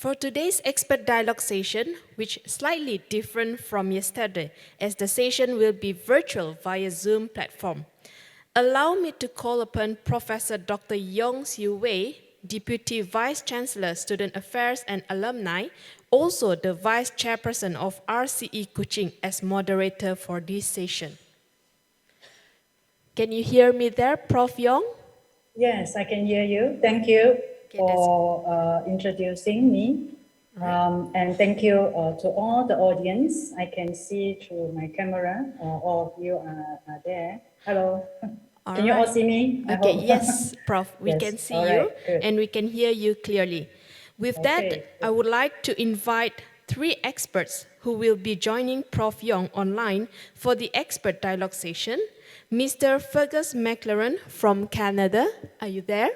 For today's expert dialogue session, which is slightly different from yesterday, as the session will be virtual via Zoom platform, allow me to call upon Professor Dr. Yong Siu Wei, Deputy Vice Chancellor, Student Affairs and Alumni, also the Vice Chairperson of RCE Kuching, as moderator for this session. Can you hear me there, Prof. Yong? Yes, I can hear you. Thank you Okay, for introducing me. And thank you to all the audience. I can see through my camera, all of you are there. Hello. Can you all see me? I Okay, hope. yes, Prof. We Yes, can see all you right, good. and we can hear you clearly. With that, Okay, I good. would like to invite three experts who will be joining Prof. Yong online for the expert dialogue session. Mr. Fergus McLaren from Canada, are you there?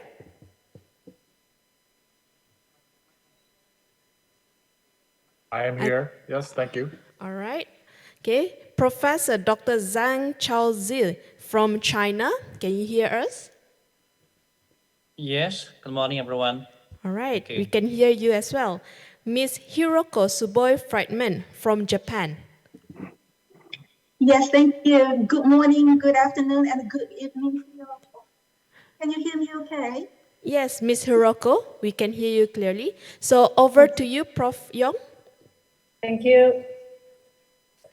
I am here. Yes, thank you. All right. Okay. Professor Dr. Zhang Chaozi from China, can you hear us? Yes, good morning, everyone. All right, Okay. we can hear you as well. Ms. Hiroko Suboi Friedman from Japan. Yes, thank you. Good morning, good afternoon, and good evening. Can you hear me okay? Yes, Ms. Hiroko, we can hear you clearly. So over to you, Prof. Yong. Thank you.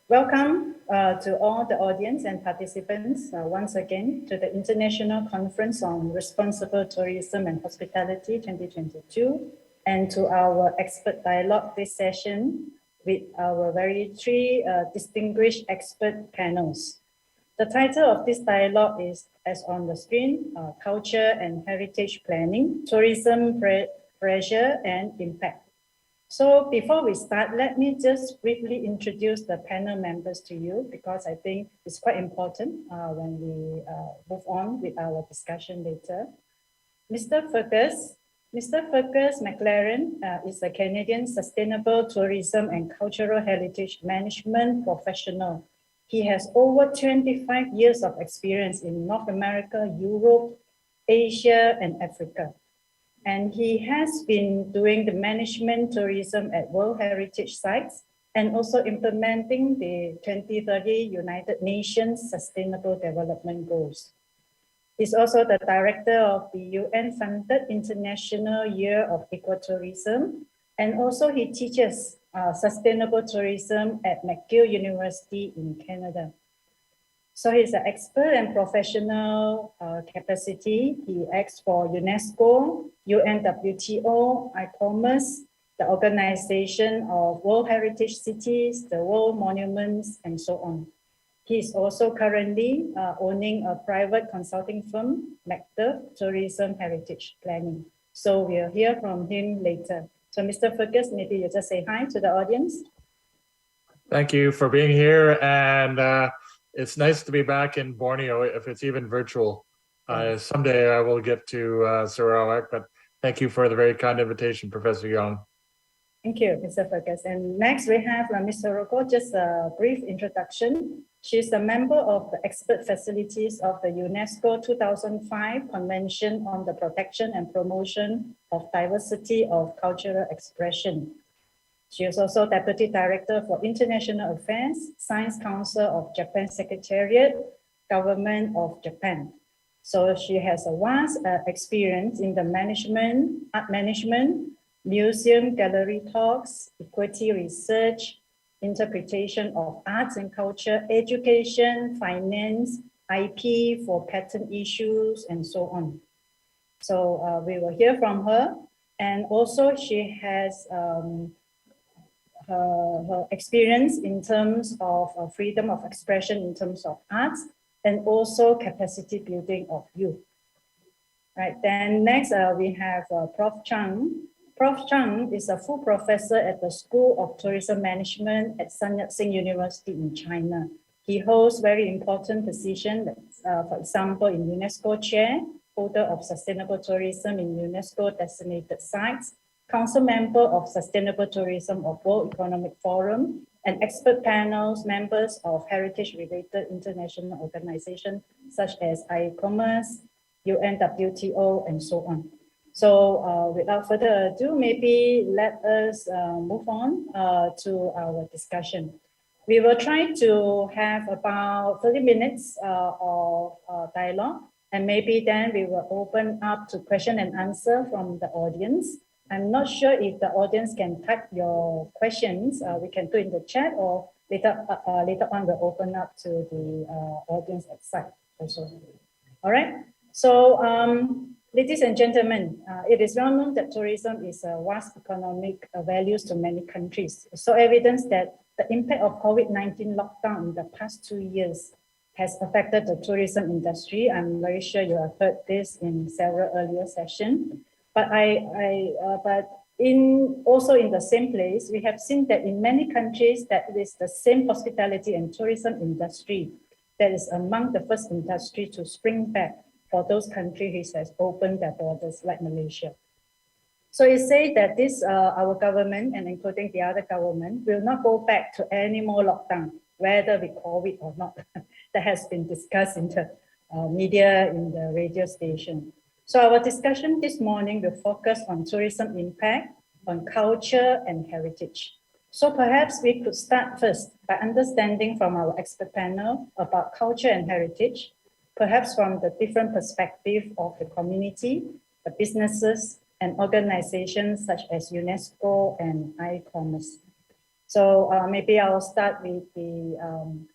Welcome to all the audience and participants once again to the International Conference on Responsible Tourism and Hospitality 2022 and to our expert dialogue this session with our three distinguished expert panels. The title of this dialogue is, as on the screen, Culture and Heritage Planning, Tourism, Pressure and Impact. So before we start, let me just briefly introduce the panel members to you because I think it's quite important when we move on with our discussion later. Mr. Fergus McLaren is a Canadian Sustainable Tourism and Cultural Heritage Management professional. He has over 25 years of experience in North America, Europe, Asia, and Africa. And he has been doing the management tourism at World Heritage Sites and also implementing the 2030 United Nations Sustainable Development Goals. He's also the director of the UN-funded International Year of Ecotourism, and also he teaches sustainable tourism at McGill University in Canada. So he's an expert and professional capacity. He acts for UNESCO, UNWTO, ICRTH, the Organization of World Heritage Cities, the World Monuments, and so on. He is also currently owning a private consulting firm, McDuff Tourism Heritage Planning. So we'll hear from him later. So Mr. Fergus, maybe you just say hi to the audience. Thank you for being here. And it's nice to be back in Borneo, if it's even virtual. Someday I will get to Sarawak, but thank you for the very kind invitation, Professor Yong. Thank you, Mr. Fergus. And next we have Ms. Hiroko, just a brief introduction. She's a member of the expert facilities of the UNESCO 2005 Convention on the Protection and Promotion of Diversity of Cultural Expression. She is also Deputy Director for International Affairs, Science Council of Japan Secretariat, Government of Japan. So she has a vast experience in the management, art management, museum, gallery talks, equity research, interpretation of arts and culture, education, finance, IP for patent issues, and so on. So we will hear from her. And also she has her experience in terms of freedom of expression in terms of arts and also capacity building of youth. Right, then next we have Prof. Chang. Prof. Chang is a full professor at the School of Tourism Management at Sun Yat-sen University in China. He holds very important positions, for example, in UNESCO Chair, holder of Sustainable Tourism in UNESCO Designated Sites, Council member of Sustainable Tourism of World Economic Forum, and expert panels, members of heritage-related international organizations such as ICRTH, UNWTO, and so on. So without further ado, maybe let us move on to our discussion. We will try to have about 30 minutes of dialogue, and maybe then we will open up to question and answer from the audience. I'm not sure if the audience can type your questions. We can do in the chat, or later on we'll open up to the audience at site also. All right. So, ladies and gentlemen, it is well known that tourism is a vast economic values to many countries. So evidence that the impact of COVID-19 lockdown in the past 2 years has affected the tourism industry. I'm very sure you have heard this in several earlier sessions. But also in the same place, we have seen that in many countries that it is the same hospitality and tourism industry that is among the first industry to spring back for those countries that has opened their borders, like Malaysia. So it says that this, our government and including the other government will not go back to any more lockdown, whether we call it or not. That has been discussed in the media, in the radio station. So our discussion this morning will focus on tourism impact on culture and heritage. So perhaps we could start first by understanding from our expert panel about culture and heritage, perhaps from the different perspective of the community, the businesses, and organizations such as UNESCO and ICRTH. So maybe I'll start with the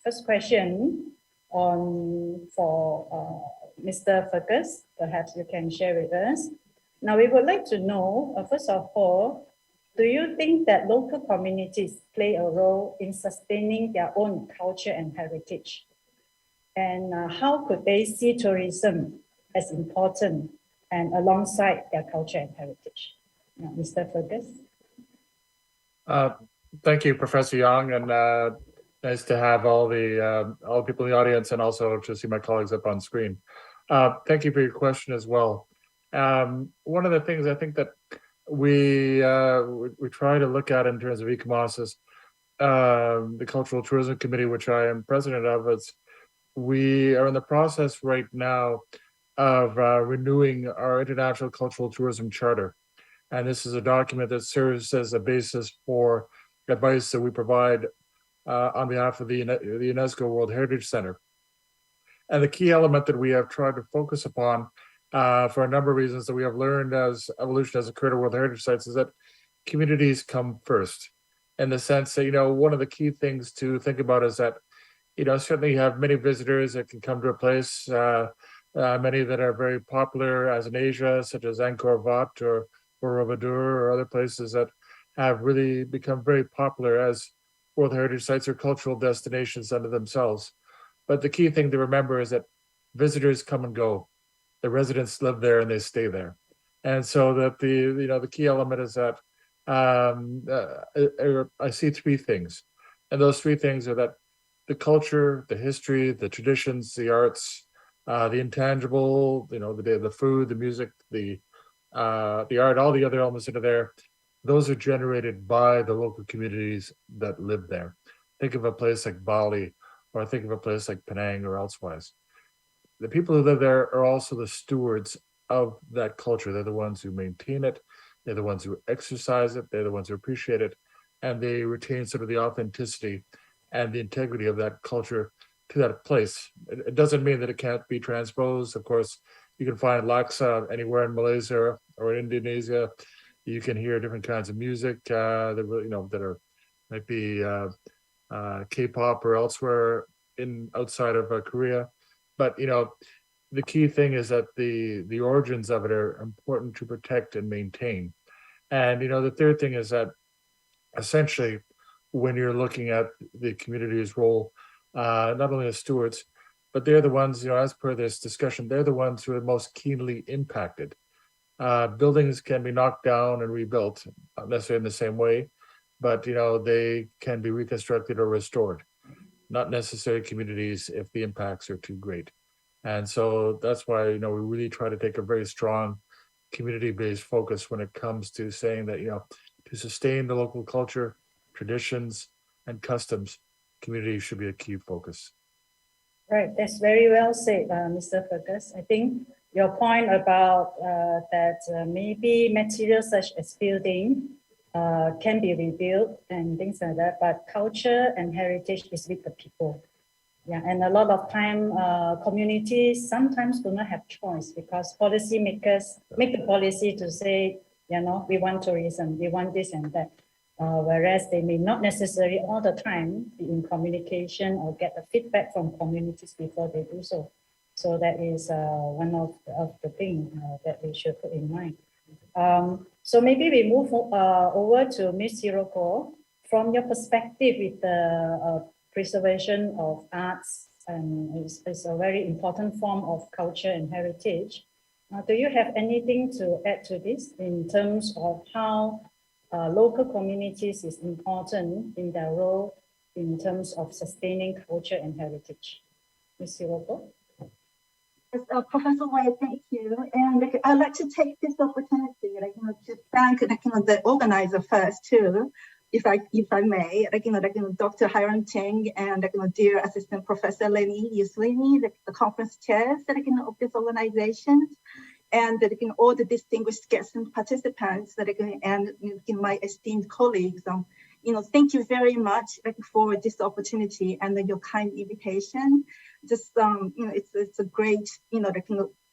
first question for Mr. Fergus. Perhaps you can share with us. Now we would like to know, first of all, do you think that local communities play a role in sustaining their own culture and heritage? And how could they see tourism as important and alongside their culture and heritage? Now, Mr. Fergus. Thank you, Professor Young, and nice to have all the people in the audience and also to see my colleagues up on screen. Thank you for your question as well. One of the things I think that we try to look at in terms of ECOMOS, the Cultural Tourism Committee, which I am president of, is we are in the process right now of renewing our International Cultural Tourism Charter. And this is a document that serves as a basis for advice that we provide on behalf of the UNESCO World Heritage Center. And the key element that we have tried to focus upon for a number of reasons that we have learned as evolution has occurred at World Heritage Sites is that communities come first. In the sense that, one of the key things to think about is that, certainly you have many visitors that can come to a place, many that are very popular as in Asia, such as Angkor Wat or Borobudur or other places that have really become very popular as World Heritage Sites or cultural destinations unto themselves. But the key thing to remember is that visitors come and go. The residents live there and they stay there. And so that the key element is that I see three things. And those three things are that the culture, the history, the traditions, the arts, the intangible, the food, the music, the art, all the other elements that are there, those are generated by the local communities that live there. Think of a place like Bali, or think of a place like Penang or elsewise. The people who live there are also the stewards of that culture. They're the ones who maintain it. They're the ones who exercise it. They're the ones who appreciate it. And they retain sort of the authenticity and the integrity of that culture to that place. It doesn't mean that it can't be transposed. Of course, you can find laksa anywhere in Malaysia or in Indonesia. You can hear different kinds of music that might be K-pop or elsewhere outside of Korea. But the key thing is that the origins of it are important to protect and maintain. And the third thing is that essentially, when you're looking at the community's role, not only as stewards, but they're the ones, as per this discussion, they're the ones who are most keenly impacted. Buildings can be knocked down and rebuilt, not necessarily in the same way, but they can be reconstructed or restored. Not necessarily communities if the impacts are too great. And so that's why we really try to take a very strong community-based focus when it comes to saying that to sustain the local culture, traditions, and customs, community should be a key focus. Right, that's very well said, Mr. Fergus. I think your point about that maybe materials such as building can be rebuilt and things like that, but culture and heritage is with the people. Yeah, and a lot of time communities sometimes do not have choice because policymakers make the policy to say, you know, we want tourism, we want this and that. Whereas they may not necessarily all the time be in communication or get the feedback from communities before they do so. So that is one of the things that we should put in mind. So maybe we move over to Ms. Hiroko. From your perspective with the preservation of arts, and is a very important form of culture and heritage. Do you have anything to add to this in terms of how local communities is important in their role in terms of sustaining culture and heritage? Ms. Hiroko? Yes, Professor White, thank you. And I'd like to take this opportunity, to thank the organizer first too, if I may, Dr. Hiram Ting and dear Assistant Professor Lenny Yuslini, the conference chairs of this organization, and all the distinguished guests and participants and my esteemed colleagues. Thank you very much for this opportunity and your kind invitation. Just it's a great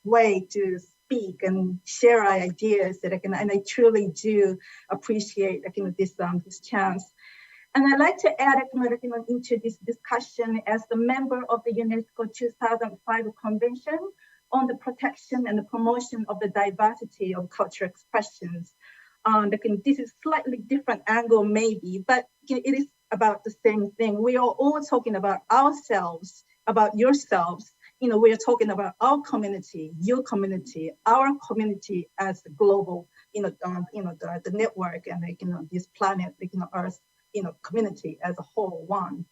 way to speak and share our ideas and I truly do appreciate this chance. And I'd like to add into this discussion as the member of the UNESCO 2005 Convention on the protection and the promotion of the diversity of cultural expressions. This is slightly different angle maybe, but it is about the same thing. We are all talking about ourselves, about yourselves. We are talking about our community, your community, our community as the global, the network and this planet, Earth, community as a whole one.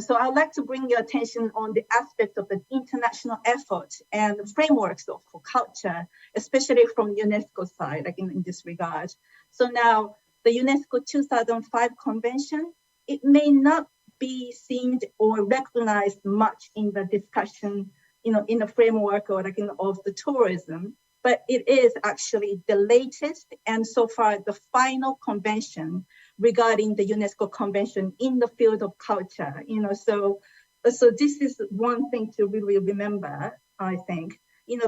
So I'd like to bring your attention on the aspect of the international effort and frameworks for culture, especially from UNESCO side, in this regard. So now the UNESCO 2005 Convention, it may not be seen or recognized much in the discussion, in the framework or of the tourism, but it is actually the latest and so far the final convention regarding the UNESCO Convention in the field of culture. So this is one thing to really remember, I think,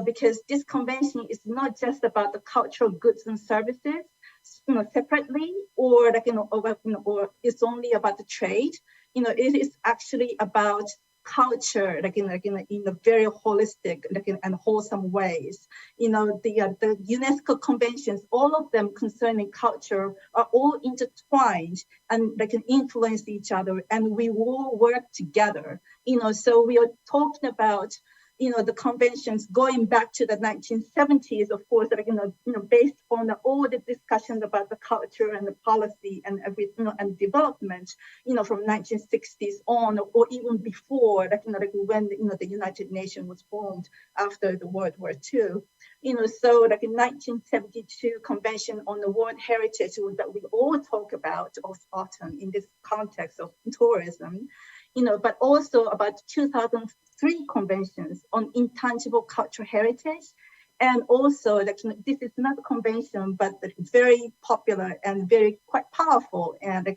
because this convention is not just about the cultural goods and services, separately, or or it's only about the trade. It is actually about culture, in a very holistic, and wholesome ways. The UNESCO conventions, all of them concerning culture, are all intertwined and they can influence each other, and we all work together. So we are talking about the conventions going back to the 1970s, of course, based on all the discussions about the culture and the policy and everything, and development, from 1960s on, or even before, when the United Nations was formed after the World War II. So in 1972 Convention on the World Heritage that we all talk about often in this context of tourism, but also about 2003 conventions on intangible cultural heritage. And also this is not a convention, but very popular and very quite powerful and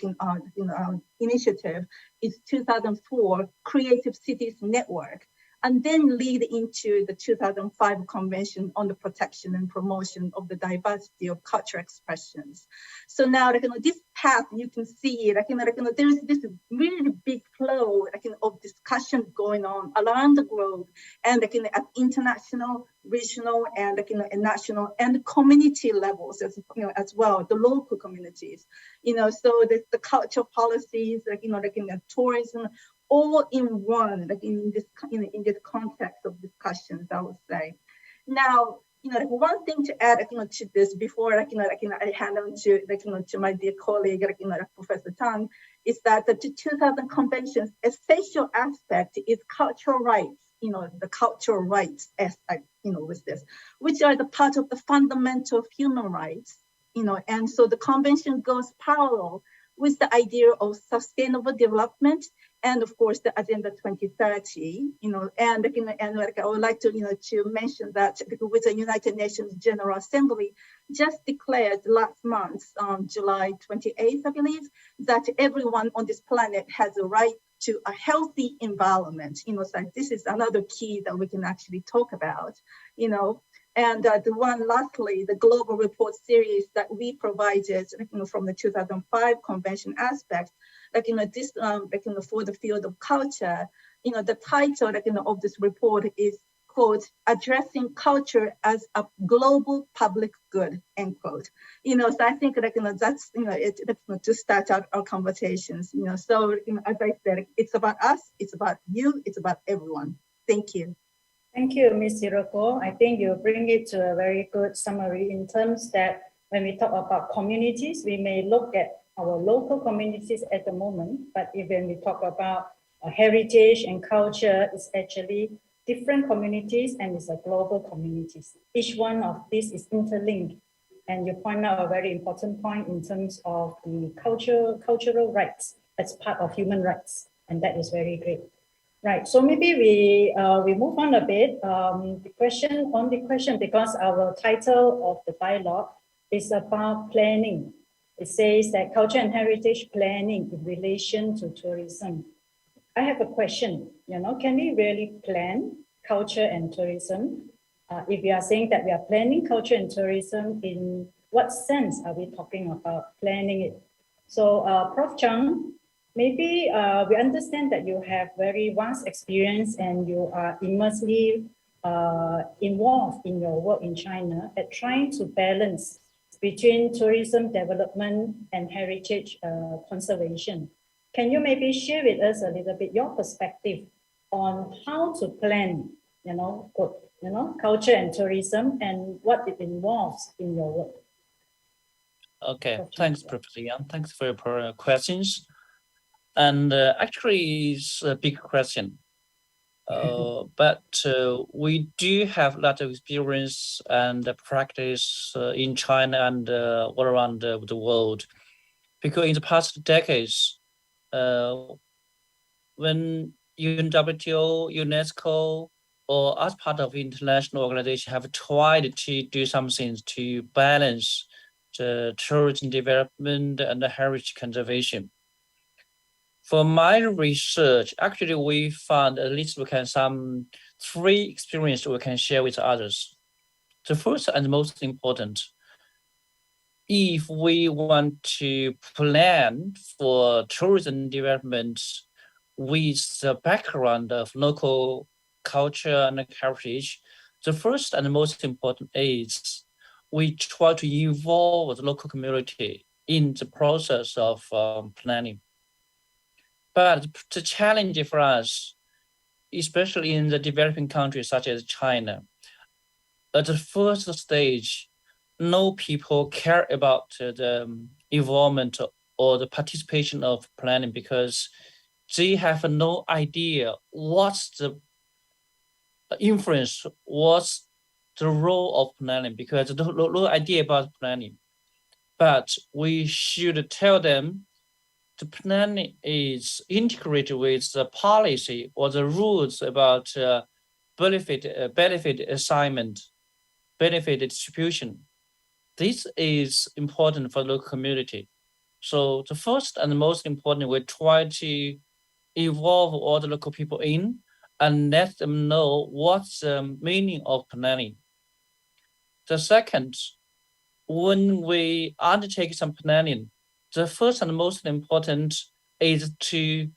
initiative is 2004 Creative Cities Network, and then lead into the 2005 Convention on the Protection and Promotion of the Diversity of Cultural Expressions. So now, this path, you can see, there's this really big flow of discussion going on around the globe, and at international, regional, and national and community levels as well, the local communities. So the cultural policies, tourism, all in one, in this context of discussions, I would say. Now, one thing to add, to this before, I hand on to my dear colleague, Professor Tang, is that the 2000 Convention's essential aspect is cultural rights. The cultural rights aspect, with this, which are the part of the fundamental human rights. And so the convention goes parallel with the idea of sustainable development and of course the Agenda 2030, and like I would like to, to mention that with the United Nations General Assembly just declared last month, July 28th, I believe, that everyone on this planet has a right to a healthy environment. So this is another key that we can actually talk about, And the one, lastly, the global report series that we provided, from the 2005 convention aspect, this, for the field of culture, the title, of this report is quote, addressing culture as a global public good, end quote. So I think that's, to start out our conversations, so, as I said, it's about us, it's about you, it's about everyone. Thank you. Thank you, Ms. Hiroko. I think you bring it to a very good summary in terms that when we talk about communities, we may look at our local communities at the moment, but when we talk about heritage and culture, it's actually different communities and it's a global communities. Each one of these is interlinked. And you point out a very important point in terms of the cultural rights as part of human rights. And that is very great. Right, so maybe we move on a bit. The question, because our title of the dialogue is about planning. It says that culture and heritage planning in relation to tourism. I have a question, can we really plan culture and tourism? If we are saying that we are planning culture and tourism, in what sense are we talking about planning it? So Prof. Chung, maybe we understand that you have very vast experience and you are immersively involved in your work in China at trying to balance between tourism development and heritage conservation. Can you maybe share with us a little bit your perspective on how to plan, culture and tourism and what it involves in your work? Okay, thanks, Professor Yang. Thanks for your questions. And actually, it's a big question. But we do have a lot of experience and practice in China and all around the world. Because in the past decades, when WTO, UNESCO, or as part of international organization have tried to do something to balance the tourism development and the heritage conservation. For my research, actually, we found at least we can some 3 experiences we can share with others. The first and most important, if we want to plan for tourism development with the background of local culture and heritage, the first and most important is we try to involve the local community in the process of planning. But the challenge for us, especially in the developing countries such as China, at the first stage, no people care about the involvement or the participation of planning because they have no idea what's the influence, what's the role of planning, because no idea about planning. But we should tell them the planning is integrated with the policy or the rules about benefit assignment, benefit distribution. This is important for the local community. So the first and most important, we try to involve all the local people in and let them know what's the meaning of planning. The second, when we undertake some planning, the first and most important is to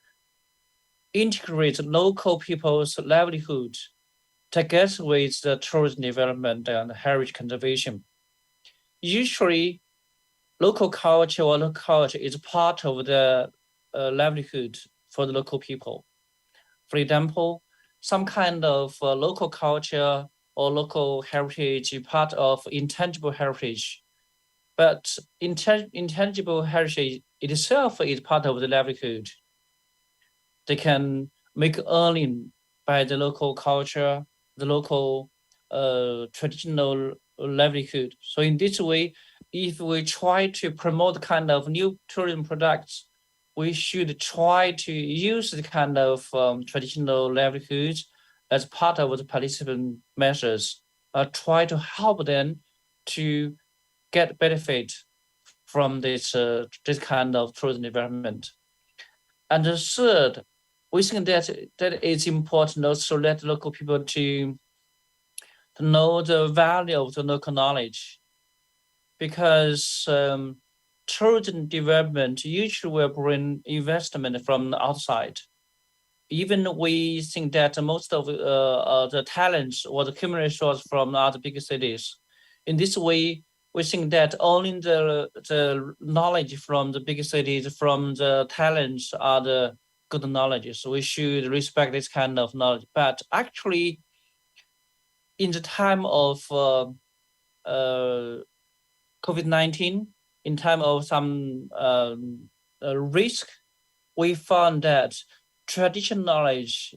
integrate local people's livelihood together with the tourism development and heritage conservation. Usually, local culture or local culture is part of the livelihood for the local people. For example, some kind of local culture or local heritage is part of intangible heritage. But intangible heritage itself is part of the livelihood. They can make earning by the local culture, the local traditional livelihood. So in this way, if we try to promote kind of new tourism products we should try to use the kind of traditional livelihoods as part of the participant measures, try to help them to get benefit from this kind of tourism development. And the third, we think that it's important also let local people to know the value of the local knowledge, because tourism development usually will bring investment from the outside. Even we think that most of the talents or the human resource from other big cities. In this way, we think that only the knowledge from the big cities, from the talents are the good knowledge. So we should respect this kind of knowledge. But actually, in the time of COVID-19, in time of some risk, we found that traditional knowledge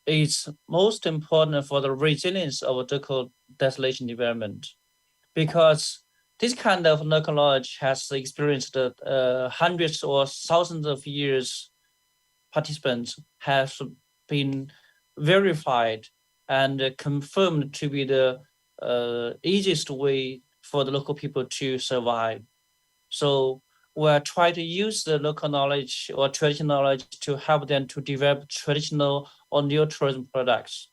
is most important for the resilience of local desolation development, because this kind of local knowledge has experienced hundreds or thousands of years. Participants have been verified and confirmed to be the easiest way for the local people to survive. So we're trying to use the local knowledge or traditional knowledge to help them to develop traditional or new tourism products.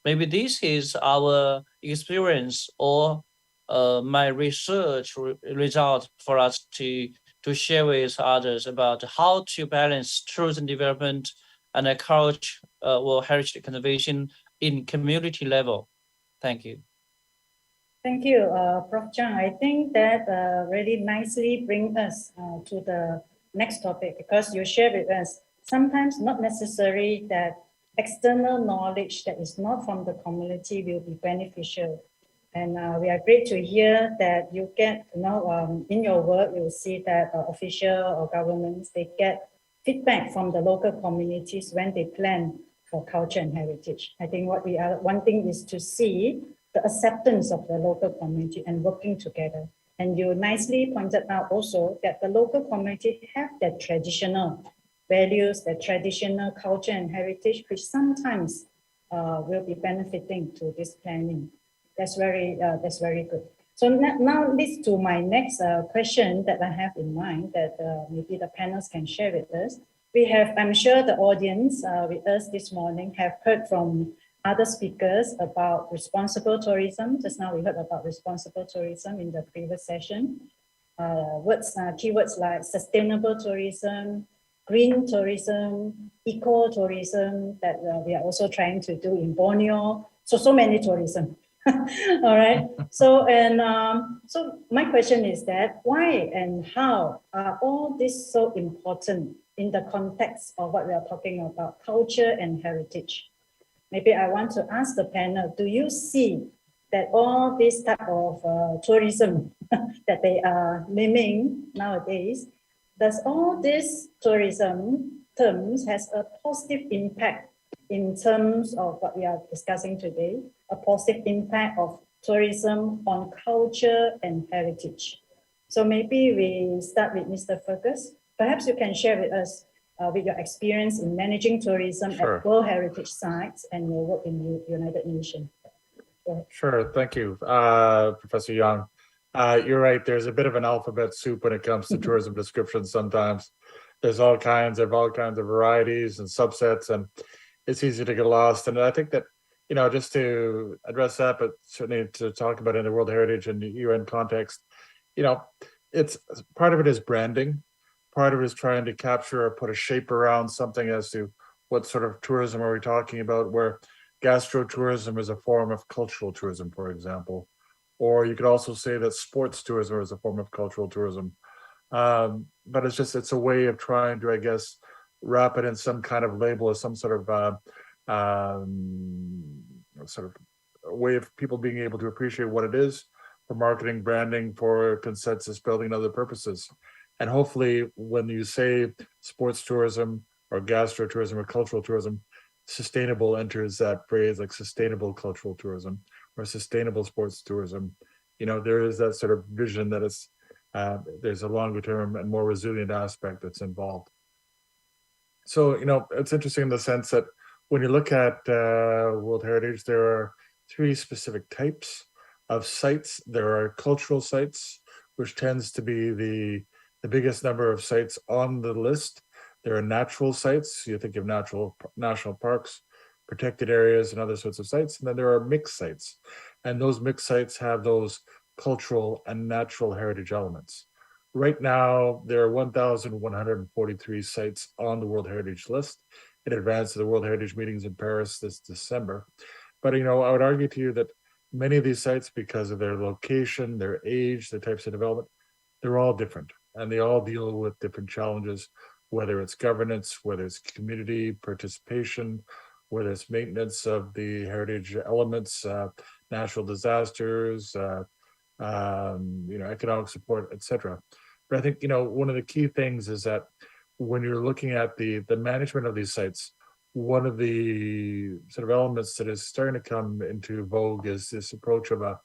Maybe this is our experience or my research result for us to share with others about how to balance tourism development and culture or heritage conservation in community level. Thank you. Thank you, Prof. Zhang. I think that really nicely brings us to the next topic, because you shared with us sometimes not necessary that external knowledge that is not from the community will be beneficial. And we are great to hear that you get, in your work, you will see that official or governments, they get feedback from the local communities when they plan for culture and heritage. I think what we are wanting is to see the acceptance of the local community and working together. And you nicely pointed out also that the local community have their traditional values, their traditional culture and heritage, which sometimes will be benefiting to this planning. That's very good. So now leads to my next question that I have in mind that maybe the panelists can share with us. We have, I'm sure the audience with us this morning have heard from other speakers about responsible tourism. Just now we heard about responsible tourism in the previous session. Keywords like sustainable tourism, green tourism, eco-tourism that we are also trying to do in Borneo. So many tourism. All right. So my question is that why and how are all this so important in the context of what we are talking about, culture and heritage? Maybe I want to ask the panel, do you see that all this type of tourism that they are naming nowadays, does all this tourism terms has a positive impact in terms of what we are discussing today, a positive impact of tourism on culture and heritage? So maybe we start with Mr. Fergus. Perhaps you can share with us with your experience in managing tourism at World Heritage Sites and your work in the United Nations. Sure, thank you, Professor Young. You're right, there's a bit of an alphabet soup when it comes to tourism descriptions sometimes. There's all kinds of varieties and subsets, and it's easy to get lost. And I think that, just to address that, but certainly to talk about it in the World Heritage and the UN context, it's part of it is branding. Part of it is trying to capture or put a shape around something as to what sort of tourism are we talking about, where gastro-tourism is a form of cultural tourism, for example. Or you could also say that sports tourism is a form of cultural tourism. But it's a way of trying to, I guess, wrap it in some kind of label or some sort of way of people being able to appreciate what it is for marketing, branding, for consensus building and other purposes. And hopefully when you say sports tourism or gastro tourism or cultural tourism, sustainable enters that phrase, like sustainable cultural tourism or sustainable sports tourism. There is that sort of vision that it's there's a longer term and more resilient aspect that's involved. So, it's interesting in the sense that when you look at World Heritage, there are 3 specific types of sites. There are cultural sites, which tends to be the biggest number of sites on the list. There are natural sites. You think of national parks, protected areas, and other sorts of sites. And then there are mixed sites. And those mixed sites have those cultural and natural heritage elements. Right now, there are 1,143 sites on the World Heritage list in advance of the World Heritage meetings in Paris this December. But, I would argue to you that many of these sites, because of their location, their age, the types of development, they're all different. And they all deal with different challenges, whether it's governance, whether it's community participation, whether it's maintenance of the heritage elements, natural disasters, economic support, etc. But I think, one of the key things is that when you're looking at the management of these sites, one of the sort of elements that is starting to come into vogue is this approach of a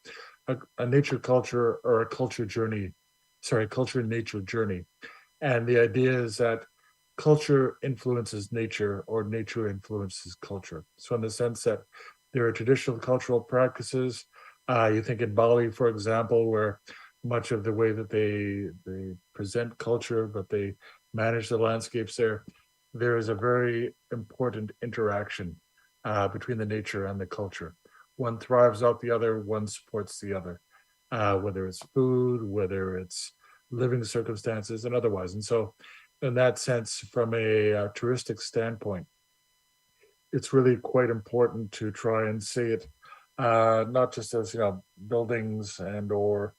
nature culture or a culture and nature journey. And the idea is that culture influences nature or nature influences culture. So in the sense that there are traditional cultural practices, you think in Bali, for example, where much of the way that they present culture, but they manage the landscapes there is a very important interaction between the nature and the culture. One thrives out the other, one supports the other, whether it's food, whether it's living circumstances and otherwise. And so in that sense, from a touristic standpoint, it's really quite important to try and see it not just as buildings and or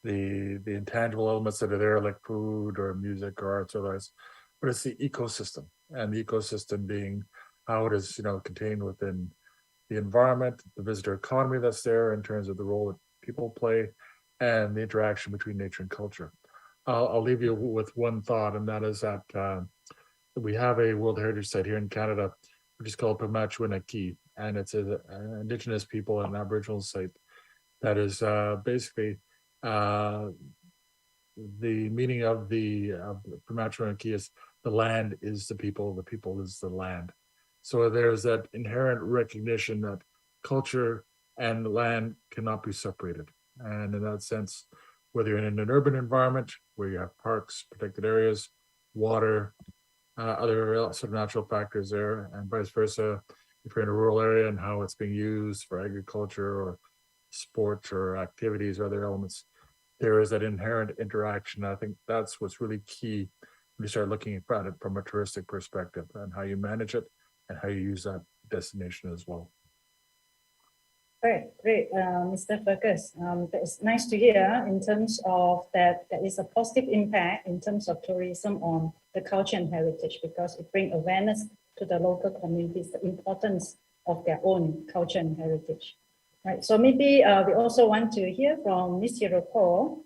the intangible elements that are there, like food or music or arts or otherwise, but it's the ecosystem, and the ecosystem being how it is contained within the environment, the visitor economy that's there in terms of the role that people play, and the interaction between nature and culture. I'll leave you with one thought, and that is that we have a World Heritage Site here in Canada, which is called Pimatuanaki, and it's an Indigenous people and Aboriginal site that is basically the meaning of the Pimatuanaki is the land is the people is the land. So there's that inherent recognition that culture and land cannot be separated. And in that sense, whether you're in an urban environment where you have parks, protected areas, water, other sort of natural factors there, and vice versa, if you're in a rural area and how it's being used for agriculture or sports or activities or other elements, there is that inherent interaction. I think that's what's really key when you start looking at it from a touristic perspective and how you manage it and how you use that destination as well. Great, Mr. Fergus. It's nice to hear in terms of that there is a positive impact in terms of tourism on the culture and heritage, because it brings awareness to the local communities, the importance of their own culture and heritage. Right. So maybe we also want to hear from Ms. Hiroko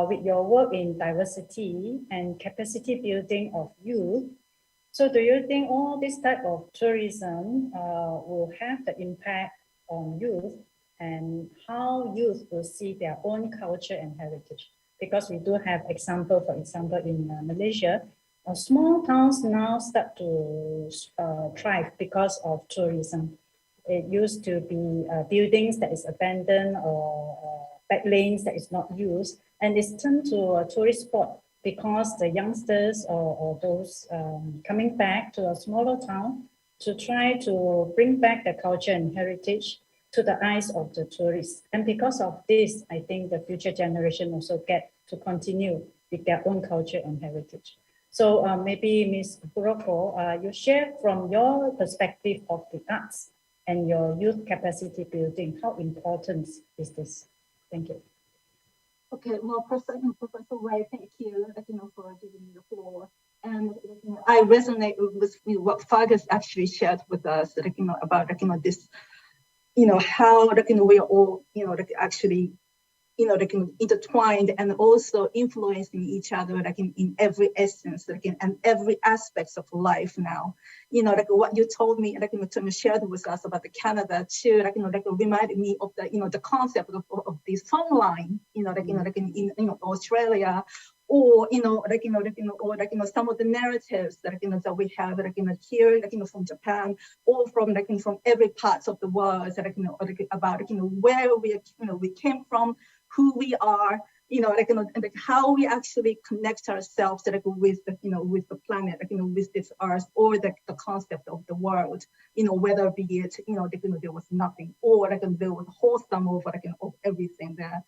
with your work in diversity and capacity building of youth. So do you think all this type of tourism will have the impact on youth, and how youth will see their own culture and heritage? Because we do have example, for example, in Malaysia, small towns now start to thrive because of tourism. It used to be buildings that is abandoned or back lanes that is not used, and it's turned to a tourist spot because the youngsters or those coming back to a smaller town to try to bring back the culture and heritage to the eyes of the tourists. And because of this, I think the future generation also get to continue with their own culture and heritage. So maybe Ms. Hiroko, you share from your perspective of the arts and your youth capacity building, how important is this? Thank you. Okay, well, Professor Wei, thank you, for giving me the floor. And I resonate with what Fergus actually shared with us, about this, how we are all, actually intertwined and also influencing each other in every essence, and every aspects of life now. What you told me, to shared with us about the Canada too, reminded me of the concept of the songline, in Australia, or some of the narratives that we have here from Japan, or from every part of the world about where we came from, who we are, and how we actually connect ourselves with with the planet, with this earth, or the concept of the world, whether be it there was nothing, or there was wholesome over of everything there.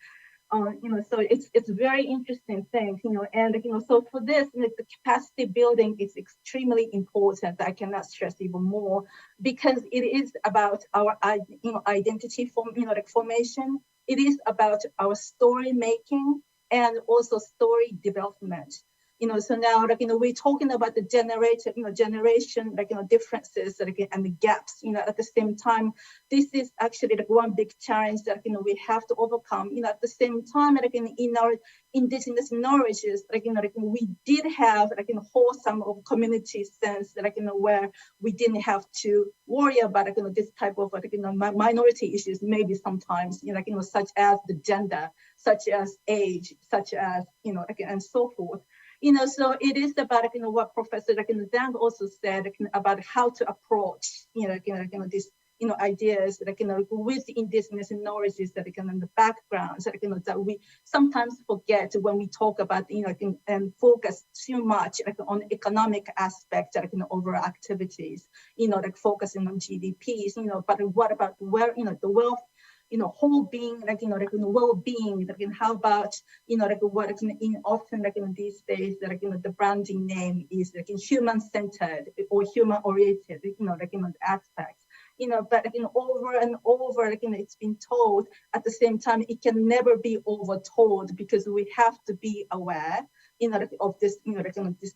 So it's very interesting thing, and so for this, the capacity building is extremely important. I cannot stress even more, because it is about our identity formation. It is about our story making and also story development. So now we're talking about the generation differences and the gaps. At the same time, this is actually one big challenge that we have to overcome. At the same time, in our indigenous knowledges, we did have wholesome of community sense where we didn't have to worry about this type of minority issues, maybe sometimes such as the gender, such as age, such as and so forth. So it is about what Professor Zhang also said about how to approach these ideas with the indigenous knowledges in the backgrounds that we sometimes forget when we talk about and focus too much on economic aspects over activities, focusing on GDPs, but what about where the wealth, whole being, well-being, how about, what often these days, the branding name is human-centered or human-oriented, aspects, but over and over, it's been told. At the same time, it can never be over-told, because we have to be aware, of this,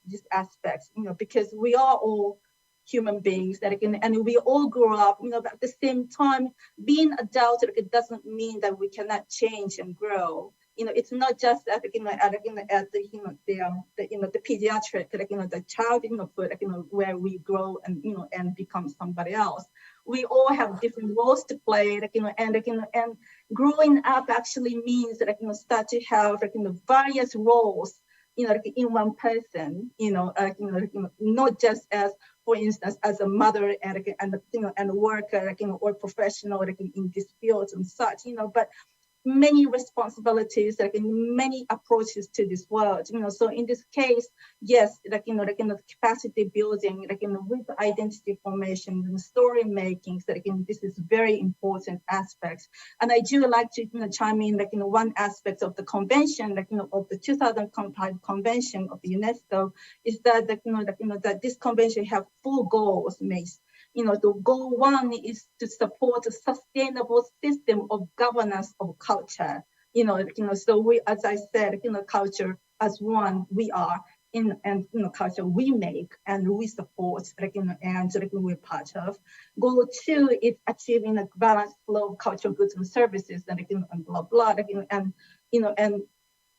this aspects, because we are all human beings and we all grow up, but at the same time, being adult, it doesn't mean that we cannot change and grow. It's not just at the pediatric, the childhood, where we grow and become somebody else. We all have different roles to play, and growing up actually means start to have various roles, in one person, not just as, for instance, as a mother and a worker, or professional in these fields and such, but many responsibilities, many approaches to this world, so in this case, yes, the capacity building, with identity formation and story making, so this is very important aspects. And I do like to chime in one aspect of the convention, of the 2005 convention of the UNESCO, is that that this convention have 4 goals, Mace. The goal 1 is to support a sustainable system of governance of culture. So we, as I said, culture as one, we are and culture we make and we support, and we're part of. Goal 2 is achieving a balanced flow of cultural goods and services, and blah blah, and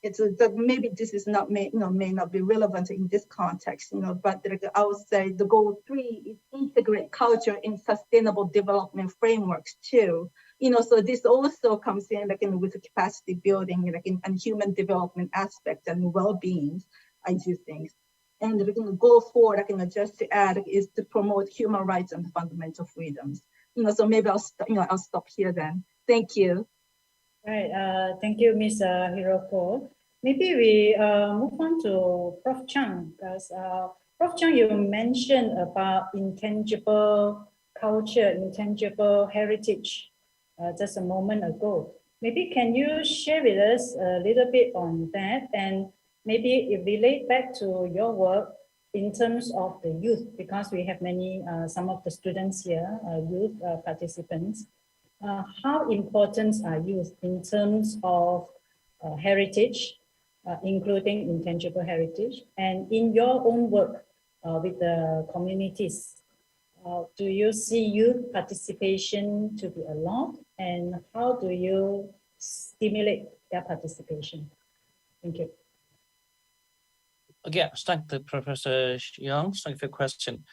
it's that maybe this is not may not be relevant in this context, but I would say the goal 3 is integrate culture in sustainable development frameworks too. So this also comes in with the capacity building, and human development aspect and well-being, I do think. And goal 4, just to add, is to promote human rights and fundamental freedoms. So maybe I'll stop here then. Thank you. Right. Thank you, Ms. Hiroko. Maybe we move on to Prof. Chang, because Prof. Chang, you mentioned about intangible culture, intangible heritage just a moment ago. Maybe can you share with us a little bit on that, and maybe it relate back to your work in terms of the youth, because we have many, some of the students here, youth participants. How important are youth in terms of heritage, including intangible heritage? And in your own work with the communities, do you see youth participation to be a lot? And how do you stimulate their participation. Thank you. Again, thank the Professor Young. Thank you for your question.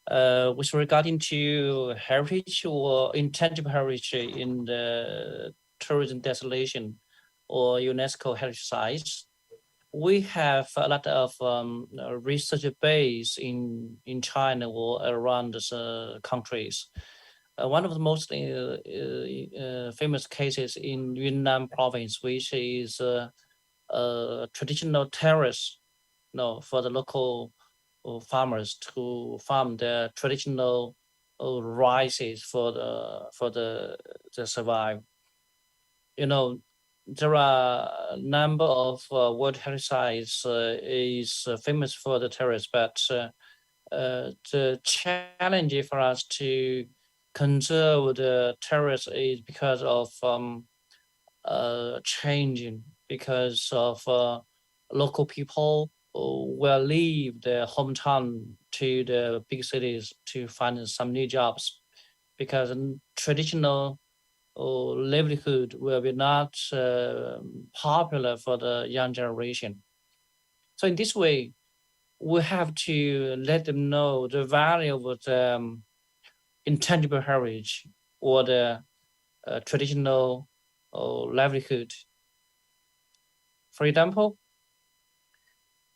With regarding to heritage or intangible heritage in the tourism destination or UNESCO heritage sites, we have a lot of research base in China or around the countries. One of the most famous cases in Yunnan province, which is a traditional terrace, for the local farmers to farm their traditional rices for the survive. There are a number of World Heritage sites is famous for the terrace, but the challenge for us to conserve the terrace is because of changing, because of local people will leave their hometown to the big cities to find some new jobs, because traditional livelihood will be not popular for the young generation. So in this way, we have to let them know the value of the intangible heritage or the traditional livelihood. For example,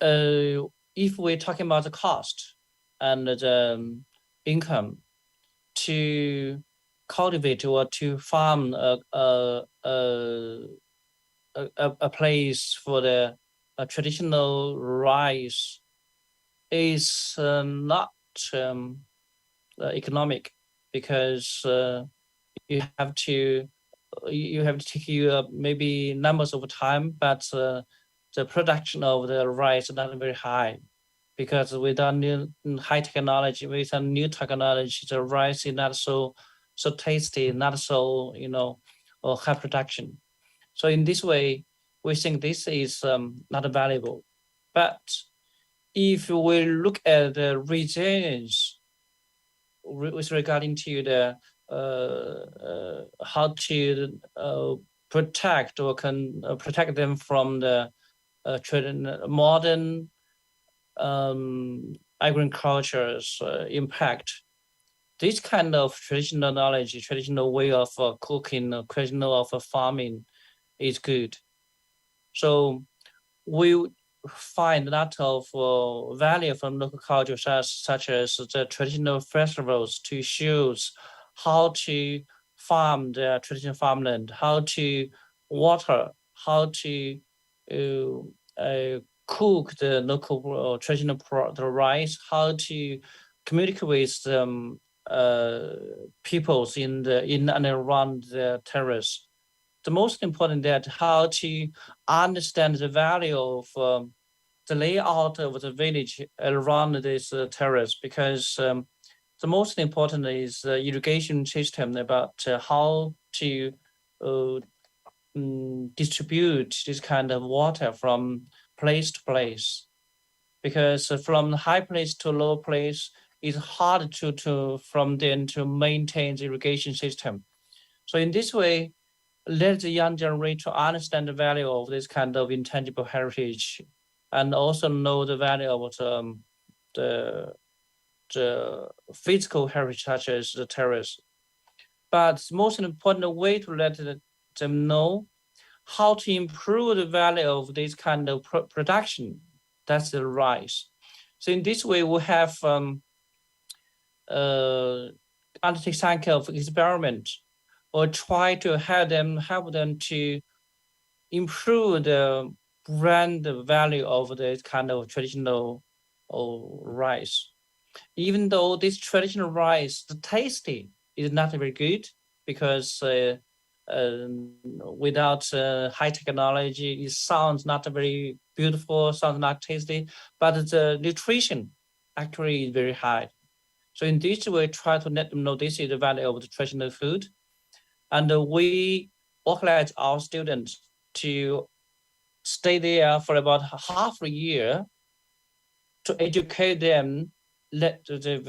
if we're talking about the cost and the income to cultivate or to farm a place for the traditional rice is not economic, because you have to take maybe numbers of time, but the production of the rice is not very high, because without new high technology, without new technology, the rice is not so tasty, not so or high production. So in this way, we think this is not valuable. But if we look at the resilience with regarding to the how to protect or can protect them from the modern agriculture's impact, this kind of traditional knowledge, traditional way of cooking, traditional of farming is good. So we find a lot of value from local culture, such as the traditional festivals to show how to farm the traditional farmland, how to water, how to cook the local traditional the rice, how to communicate with peoples in and around the terrace. The most important that how to understand the value of the layout of the village around this terrace, because the most important is the irrigation system, about how to distribute this kind of water from place to place, because from high place to low place it's hard to from then to maintain the irrigation system. So in this way, let the young generation understand the value of this kind of intangible heritage, and also know the value of the physical heritage, such as the terrace. But the most important way to let them know how to improve the value of this kind of production, that's the rice. So in this way, we have undertake some kind of experiment, or try to help them to improve the brand value of this kind of traditional rice. Even though this traditional rice, the tasty is not very good, because without high technology, it sounds not very beautiful, sounds not tasty, but the nutrition actually is very high. So in this way, try to let them know this is the value of the traditional food. And we organize our students to stay there for about half a year to educate them, let the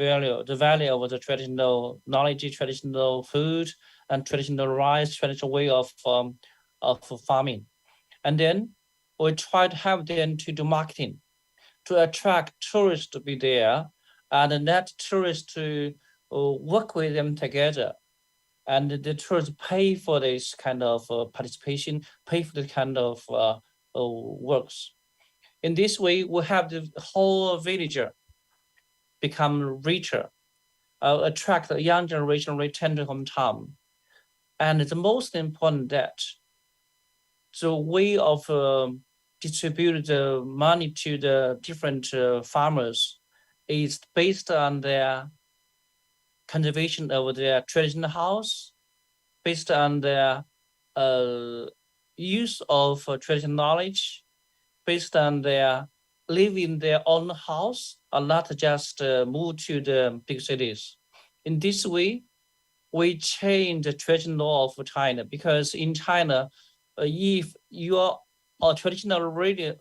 value of the traditional knowledge, traditional food, and traditional rice, traditional way of of farming. And then we try to help them to do marketing, to attract tourists to be there, and let tourists to work with them together. And the tourists pay for this kind of participation, pay for the kind of works. In this way, we have the whole villager become richer, attract the young generation return to hometown. And the most important that the way of distribute the money to the different farmers is based on their conservation of their traditional house, based on their use of traditional knowledge, based on their live in their own house, or not just move to the big cities. In this way, we change the traditional law of China, because in China, if your traditional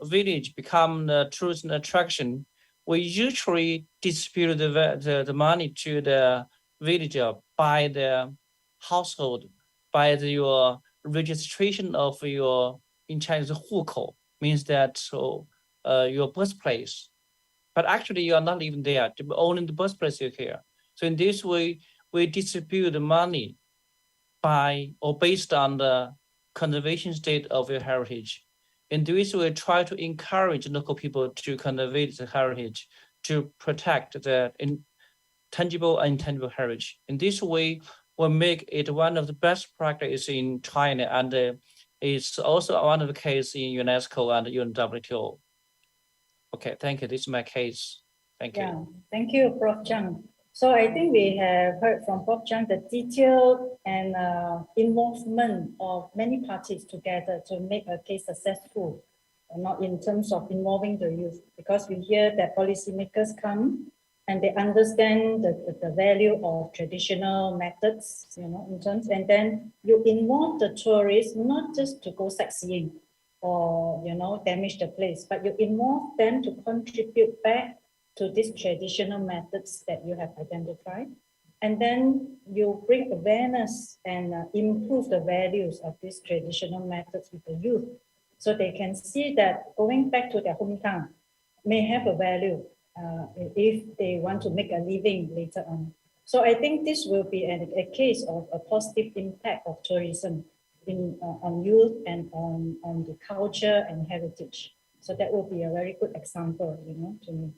village become a tourist attraction, we usually distribute the money to the villager by the household, by your registration of your, in Chinese, 户口, means that your birthplace. But actually you are not living there, only the birthplace is here. So in this way, we distribute the money by or based on the conservation state of your heritage. In this way, try to encourage local people to conserve the heritage, to protect the tangible and intangible heritage. In this way, we make it one of the best practices in China, and it's also one of the cases in UNESCO and UNWTO. Okay, thank you. This is my case. Thank you. Yeah, thank you, Prof. Zhang. So I think we have heard from Prof. Zhang the detailed and involvement of many parties together to make a case successful, not in terms of involving the youth, because we hear that policymakers come and they understand the value of traditional methods, in terms, and then you involve the tourists, not just to go sightseeing or, damage the place, but you involve them to contribute back to these traditional methods that you have identified. And then you bring awareness and improve the values of these traditional methods with the youth, so they can see that going back to their hometown may have a value if they want to make a living later on. So I think this will be a case of a positive impact of tourism on youth and on the culture and heritage. So that will be a very good example, to me.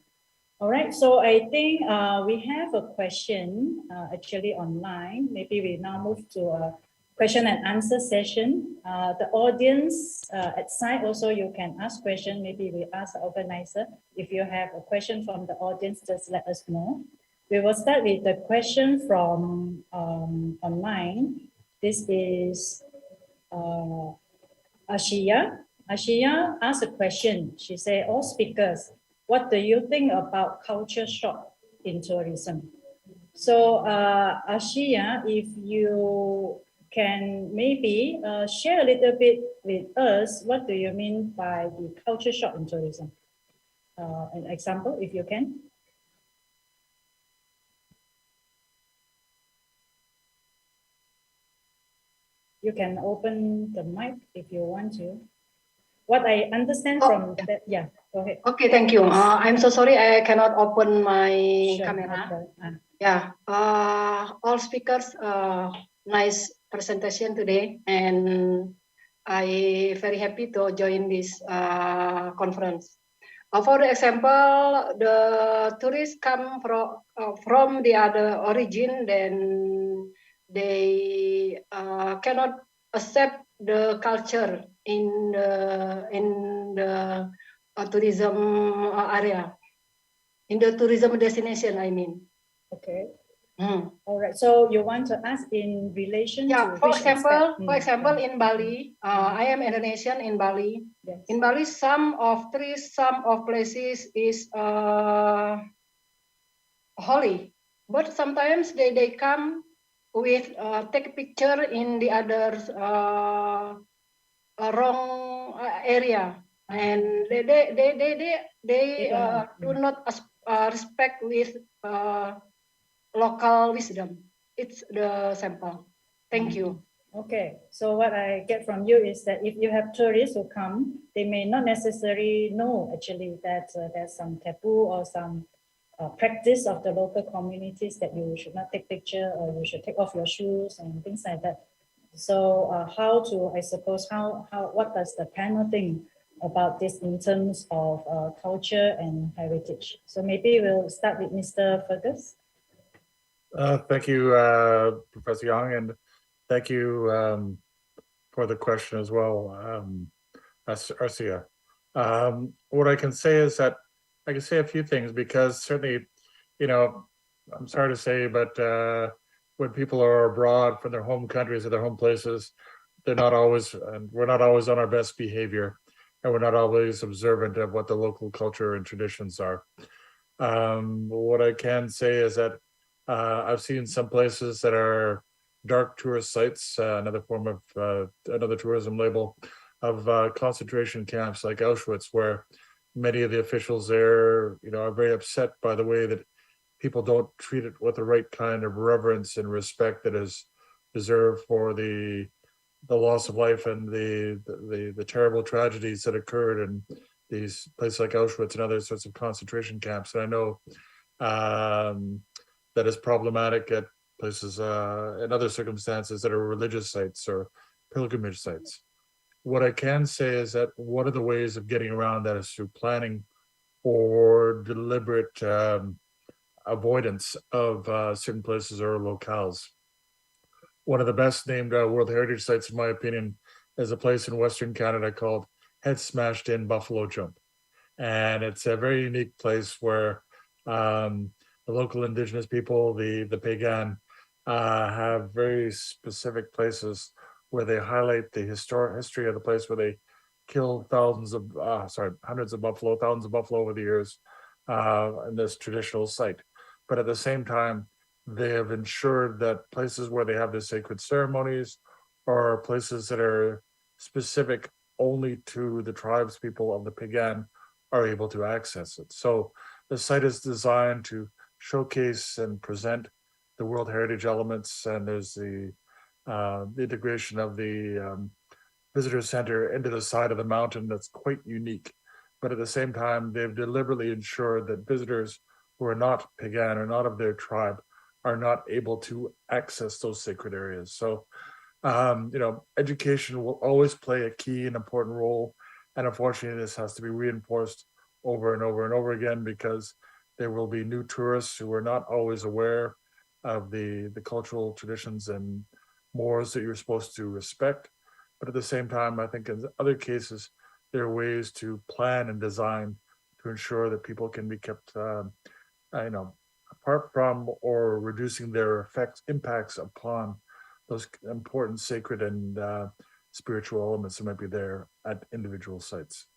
All right, so I think we have a question actually online. Maybe we now move to a question and answer session. The audience at site also, you can ask questions. Maybe we ask the organizer. If you have a question from the audience, just let us know. We will start with the question from online. This is Ashia. Ashia asked a question. She said, all speakers, what do you think about culture shock in tourism? So Ashia, if you can maybe share a little bit with us, what do you mean by the culture shock in tourism? An example, if you can. You can open the mic if you want to. What I understand from that, yeah, go ahead. Okay, thank you. I'm so sorry I cannot open my camera. Okay. Yeah, all speakers, nice presentation today, and I very happy to join this conference. For the example, the tourists come from the other origin, then they cannot accept the culture in the tourism area, in the tourism destination, I mean. Okay. All right. So you want to ask in relation to for example, in Bali, I am Indonesian in Bali. Yes. In Bali, some of places is holy, but sometimes they come with take picture in the other wrong area, and they do not respect with local wisdom. It's the sample. Thank you. Okay, so what I get from you is that if you have tourists who come, they may not necessarily know actually that there's some taboo or some practice of the local communities that you should not take picture or you should take off your shoes and things like that. So how to, I suppose, what does the panel think about this in terms of culture and heritage? So maybe we'll start with Mr. Fergus. Thank you, Professor Young, and thank you for the question as well, Arcia. What I can say is that I can say a few things because certainly, you know, I'm sorry to say, but when people are abroad from their home countries or their home places, they're not always, and we're not always on our best behavior, and we're not always observant of what the local culture and traditions are. What I can say is that I've seen some places that are dark tourist sites, another form of another tourism label of concentration camps like Auschwitz, where many of the officials there, you know, are very upset by the way that people don't treat it with the right kind of reverence and respect that is deserved for the loss of life and the terrible tragedies that occurred in these places like Auschwitz and other sorts of concentration camps. And I know that is problematic at places in other circumstances that are religious sites or pilgrimage sites. What I can say is that one of the ways of getting around that is through planning or deliberate avoidance of certain places or locales. One of the best named World Heritage Sites, in my opinion, is a place in Western Canada called Head Smashed In Buffalo Jump. And it's a very unique place where the local Indigenous people, the Piegan, have very specific places where they highlight the history of the place where they killed hundreds of buffalo, thousands of buffalo over the years in this traditional site. But at the same time, they have ensured that places where they have the sacred ceremonies or places that are specific only to the tribes people of the Piegan are able to access it. So the site is designed to showcase and present the World Heritage elements, and there's the integration of the visitor center into the side of the mountain that's quite unique. But at the same time, they've deliberately ensured that visitors who are not Piegan or not of their tribe are not able to access those sacred areas. So, you know, education will always play a key and important role. And unfortunately, this has to be reinforced over and over and over again because there will be new tourists who are not always aware of the cultural traditions and mores that you're supposed to respect. But at the same time, I think in other cases, there are ways to plan and design to ensure that people can be kept, you know, apart from or reducing their impacts upon those important sacred and spiritual elements that might be there at individual sites.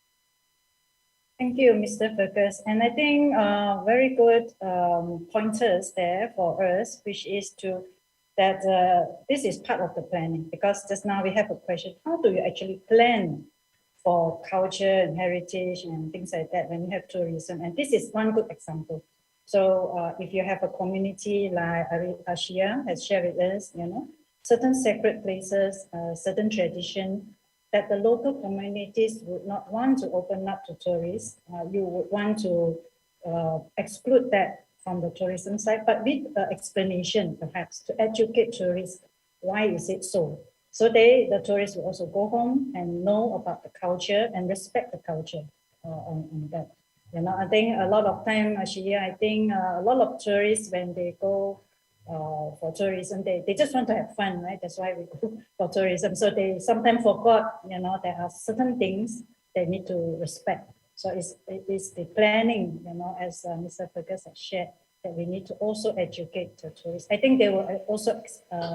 Thank you, Mr. Fergus. And I think very good pointers there for us, which is that this is part of the planning, because just now we have a question, how do you actually plan for culture and heritage and things like that when you have tourism? And this is one good example. So if you have a community like Ashia has shared with us, you know, certain sacred places, certain tradition that the local communities would not want to open up to tourists, you would want to exclude that from the tourism side, but with explanation perhaps to educate tourists, why is it so? So the tourists will also go home and know about the culture and respect the culture on that. You know, I think a lot of time, Ashia, I think a lot of tourists, when they go for tourism, they just want to have fun, right? That's why we go for tourism. So they sometimes forgot, you know, there are certain things they need to respect. So it is the planning, you know, as Mr. Fergus has shared, that we need to also educate the tourists. I think they will also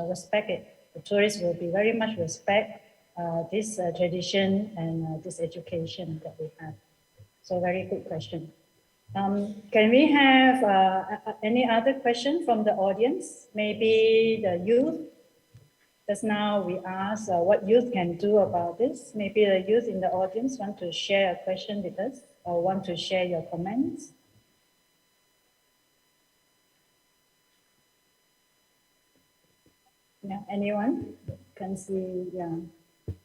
respect it. The tourists will be very much respect this tradition and this education that we have. So very good question. Can we have any other question from the audience? Maybe the youth. Just now we asked what youth can do about this. Maybe the youth in the audience want to share a question with us or want to share your comments. Yeah, anyone? can see, yeah.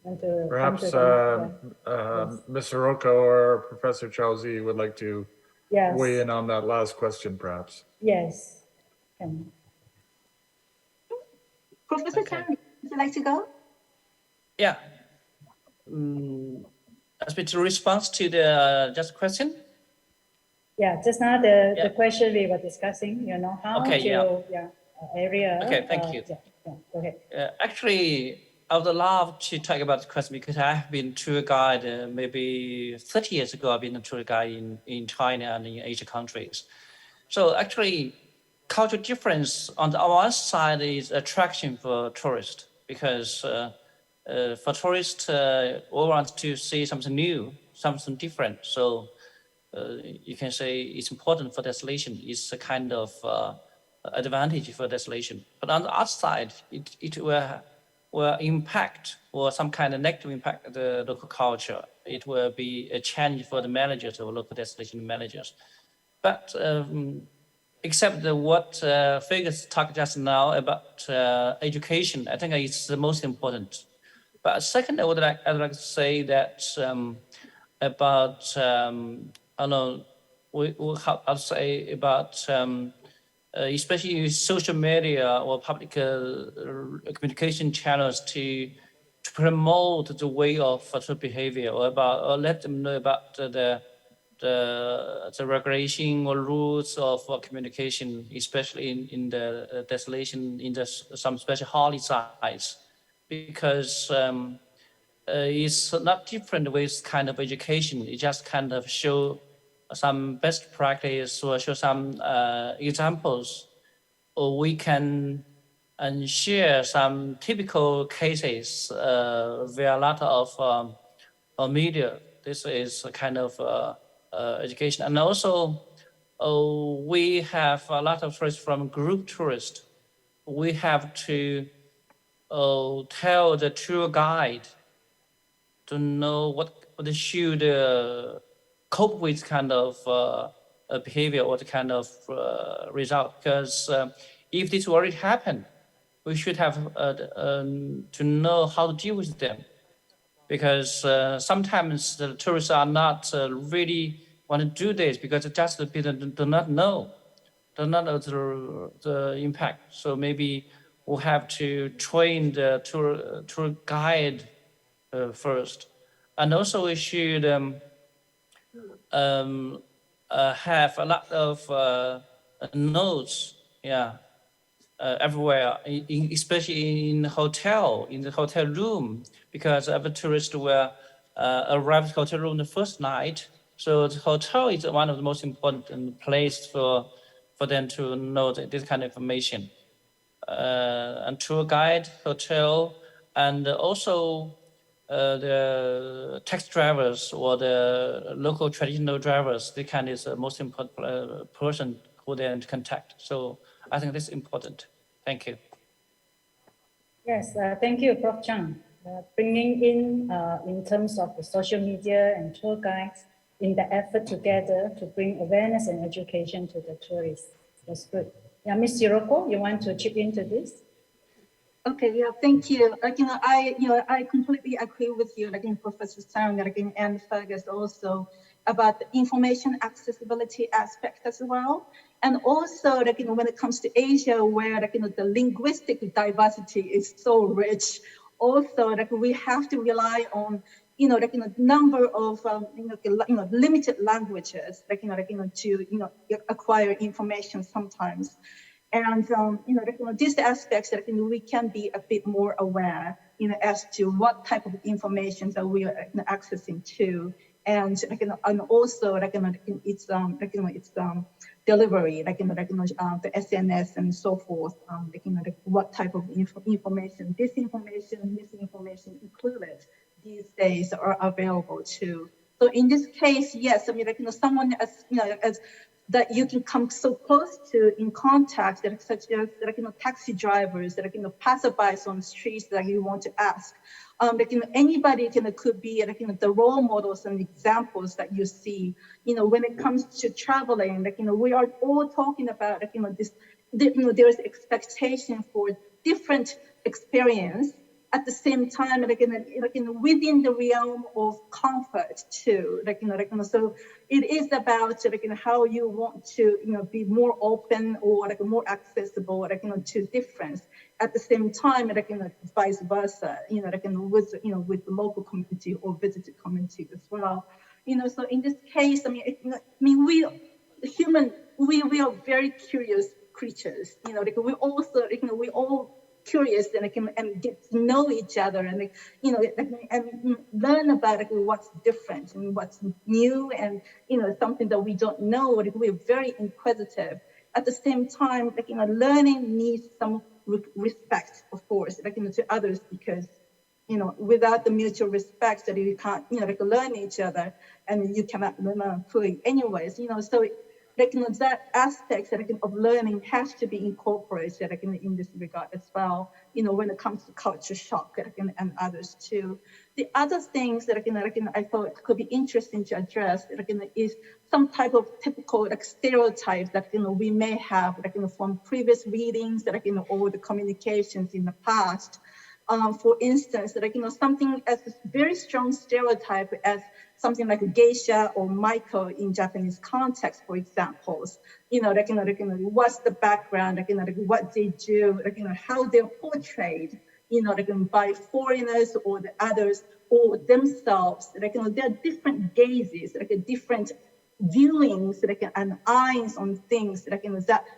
Want to Perhaps come to the, Yes. Mr. Rocco or Professor Chowzi would like to Yes. weigh in on that last question, perhaps. Yes. Can. Professor Okay. Chan, would you like to go? Yeah. As to response to the just question. Yeah, just now the question we were discussing, how Okay, to, yeah. area. Okay, thank you. Go ahead. Actually, I would love to talk about the question because I have been tour guide maybe 30 years ago. I've been a tour guide in China and in Asian countries. So actually, cultural difference on the one side is attraction for tourists because for tourists, we want to see something new, something different. So you can say it's important for destination. It's a kind of advantage for destination. But on the other side, it will impact or some kind of negative impact the local culture. It will be a challenge for the managers or local destination managers. But except what Fergus talked just now about education, I think it's the most important. But second, I'd like to say that about I don't know, I'll say about especially social media or public communication channels to promote the way of behavior or let them know about the regulation or rules of communication, especially in the desolation, in some special holiday sites, because it's not different with kind of education. It just kind of show some best practice or show some examples, or we can and share some typical cases via a lot of media. This is a kind of education. And also, we have a lot of tourists from group tourists. We have to tell the tour guide to know what they should cope with kind of behavior or the kind of result. Because if this already happened, we should have to know how to deal with them. Because sometimes the tourists are not really want to do this because just the people do not know the impact. So maybe we'll have to train the tour guide first, and also we should have a lot of notes, everywhere, especially in the hotel room, because every tourist will arrive at the hotel room the first night. So the hotel is one of the most important place for them to know this kind of information. And tour guide, hotel, and also the taxi drivers or the local traditional drivers. They can is the most important person who they contact. So I think this is important. Thank you. Yes, thank you, Prof. Chang. Bringing in terms of the social media and tour guides in the effort together to bring awareness and education to the tourists. That's good. Yeah, Ms. Sirocco, you want to chip into this? Okay, yeah, thank you. I completely agree with you, Professor Tsang, and Fergus also about the information accessibility aspect as well. And also, when it comes to Asia, where the linguistic diversity is so rich, also we have to rely on number of limited languages to acquire information sometimes. And these aspects that we can be a bit more aware, as to what type of information that we are accessing to, and also its delivery, the SNS and so forth, what type of information, disinformation, misinformation included these days are available too. So in this case, yes, someone as that you can come so close to in contact, that such as taxi drivers, passerbys on the streets that you want to ask. Anybody could be the role models and examples that you see. When it comes to traveling, we are all talking about there's expectation for different experience at the same time, within the realm of comfort too, so it is about how you want to be more open or more accessible to difference. At the same time, vice versa, with the local community or visitor community as well. So in this case, we human, we are very curious creatures. We also, we all curious and get to know each other and and learn about what's different and what's new and something that we don't know. We're very inquisitive. At the same time, learning needs some respect, of course, to others, because without the mutual respect, that you can't learn each other, and you cannot learn fully anyways. So that aspect of learning has to be incorporated in this regard as well, when it comes to culture shock and others too. The other things that I thought could be interesting to address is some type of typical stereotypes that we may have from previous readings or the communications in the past. For instance, something as a very strong stereotype as something like a geisha or Michael in Japanese context, for examples. What's the background, what they do, how they're portrayed, by foreigners or the others or themselves. There are different gazes, different viewings and eyes on things that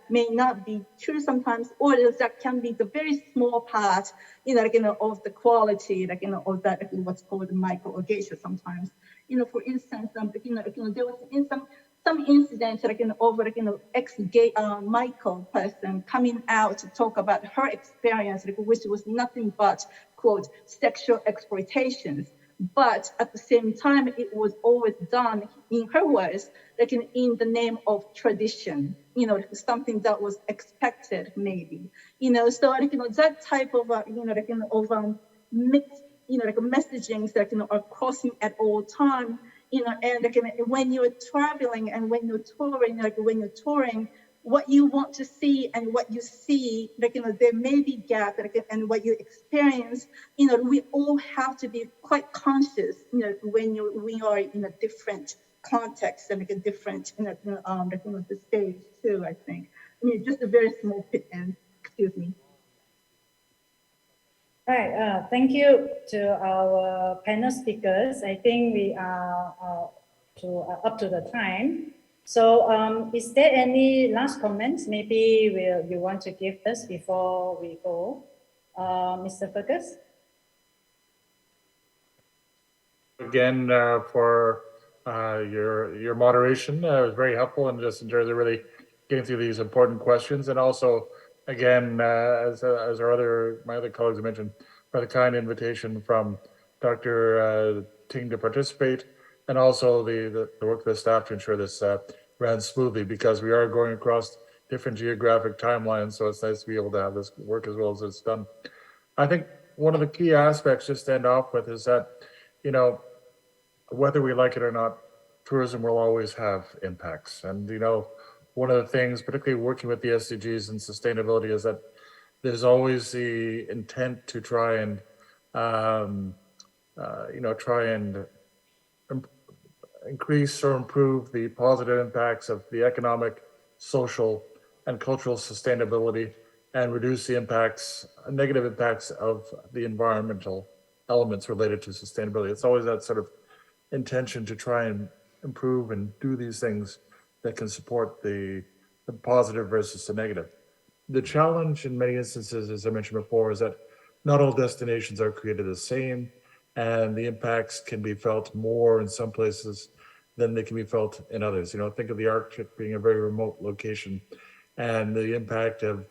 may not be true sometimes, or that can be the very small part of the quality of that what's called micro or geisha sometimes. For instance, there was in some incidents over ex-gay Michael person coming out to talk about her experience, which was nothing but quote sexual exploitations. But at the same time, it was always done, in her words, in the name of tradition, something that was expected, maybe, so that type of, mixed, messagings that are crossing at all time, and when you're traveling and when you're touring, what you want to see and what you see, there may be gap, and what you experience, we all have to be quite conscious, when we are in a different context and a different, the stage too, I think. Just a very small bit, and excuse me. Right, thank you to our panel speakers. I think we are up to the time. So is there any last comments maybe you want to give us before we go? Mr. Fergus? Again, for your moderation. It was very helpful, and just in terms of really getting through these important questions. And also, again, as my other colleagues mentioned, for the kind invitation from Dr. Ting to participate, and also the work of the staff to ensure this ran smoothly, because we are going across different geographic timelines. So it's nice to be able to have this work as well as it's done. I think one of the key aspects, just to end off with, is that, whether we like it or not, tourism will always have impacts. And, one of the things, particularly working with the SDGs and sustainability, is that there's always the intent to try and, increase or improve the positive impacts of the economic, social, and cultural sustainability, and reduce the negative impacts of the environmental elements related to sustainability. It's always that sort of intention to try and improve and do these things that can support the positive versus the negative. The challenge in many instances, as I mentioned before, is that not all destinations are created the same, and the impacts can be felt more in some places than they can be felt in others. Think of the Arctic being a very remote location, and the impact of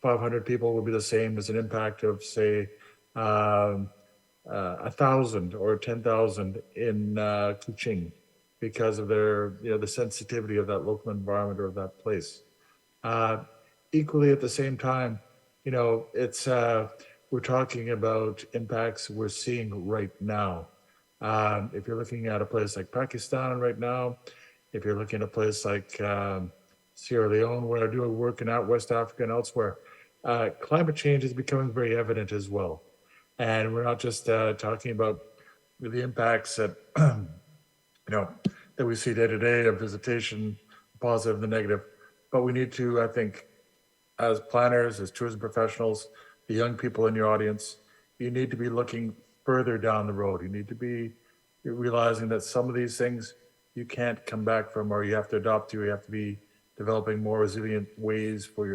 500 people would be the same as an impact of, say, 1,000 or 10,000 in Kuching, because of the sensitivity of that local environment or of that place. Equally, at the same time, it's we're talking about impacts we're seeing right now. If you're looking at a place like Pakistan right now, if you're looking at a place like Sierra Leone, where I do work in out West Africa and elsewhere, climate change is becoming very evident as well. And we're not just talking about the impacts that, that we see day to day of visitation, the positive, the negative, but we need to, I think, as planners, as tourism professionals, the young people in your audience, you need to be looking further down the road. You need to be realizing that some of these things you can't come back from, or you have to adopt to. You have to be developing more resilient ways for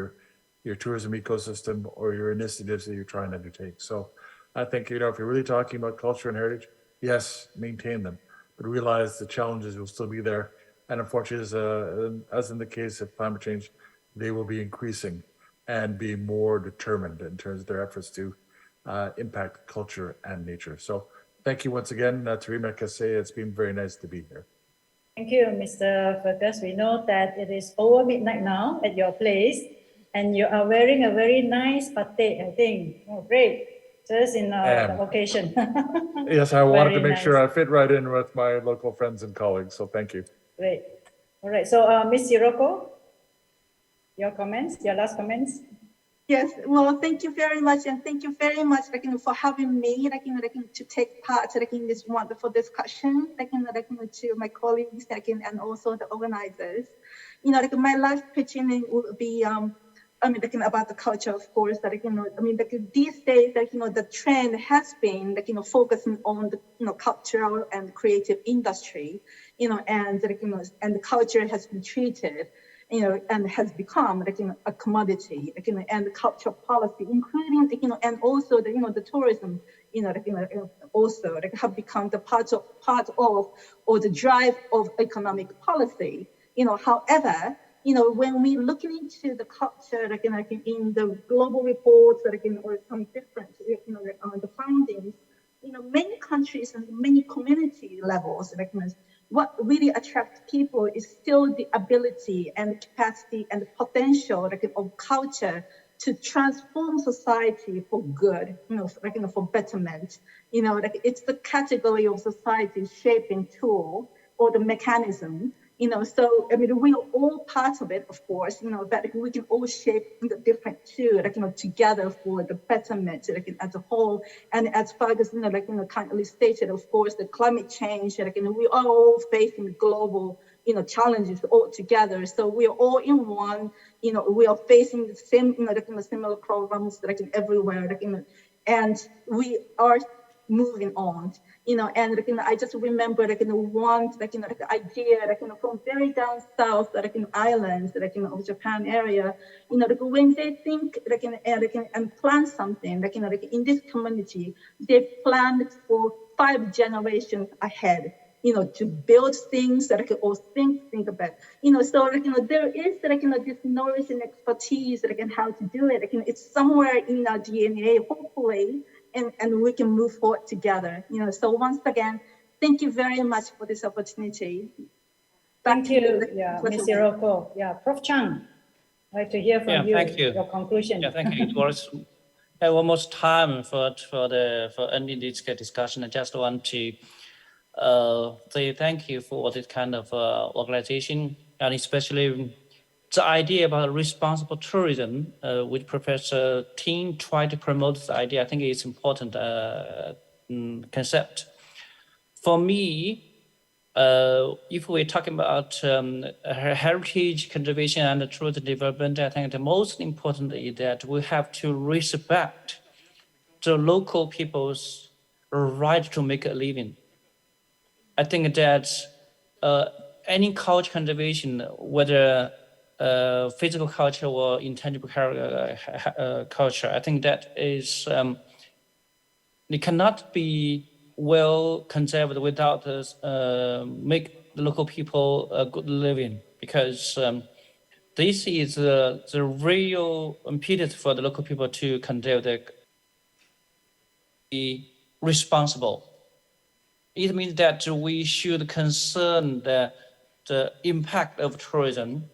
your tourism ecosystem or your initiatives that you're trying to undertake. So I think, if you're really talking about culture and heritage, yes, maintain them, but realize the challenges will still be there. And unfortunately, as in the case of climate change, they will be increasing and be more determined in terms of their efforts to impact culture and nature. So thank you once again, Tarima Kase. It's been very nice to be here. Thank you, Mr. Fergus. We know that it is over midnight now at your place, and you are wearing a very nice batik, I think. Oh, great. Just in the occasion. Yes, I wanted to Very make nice. sure I fit right in with my local friends and colleagues. So thank you. Great. All right. So, Ms. Hiroko, your comments, your last comments. Yes, well, thank you very much, and thank you very much, for having me, to take part, in this wonderful discussion, to my colleagues, and also the organizers. My last pitching will be, about the culture, of course, these days, the trend has been, focusing on the, cultural and creative industry, and the culture has been treated, and has become a commodity, and the cultural policy, including, and also the, the tourism, also have become the part of or the drive of economic policy. However, when we looking into the culture, in the global reports, or some different, the findings, many countries and many community levels, what really attracts people is still the ability and capacity and potential of culture to transform society for good, for betterment. It's the category of society shaping tool or the mechanism. So we are all part of it, of course. But we can all shape the different too, together for the betterment, as a whole. And as Fergus, kindly stated, of course, the climate change, we are all facing global, challenges all together. So we are all in one. We are facing the same, similar problems, everywhere, and we are moving on, and I just remember one idea from very down south, islands, of Japan area, when they think and plan something, in this community, they planned for 5 generations ahead. To build things or think about, so there is this knowledge and expertise how to do it. It's somewhere in our DNA, hopefully, and we can move forward together. So once again, thank you very much for this opportunity. Thank you, Ms. Hiroko. Prof. Chang, I'd like to hear from you. Thank you. Your conclusion. Thank you. It was almost time for ending this discussion. I just want to say thank you for this kind of organization, and especially the idea about responsible tourism, which Professor Ting tried to promote this idea. I think it's important concept. For me, if we're talking about heritage conservation and tourism development, I think the most important is that we have to respect the local people's right to make a living. I think that any culture conservation, whether physical culture or intangible culture, I think that is it cannot be well conserved without make the local people a good living, because this is the real impetus for the local people to conserve their be responsible. It means that we should concern the impact of tourism.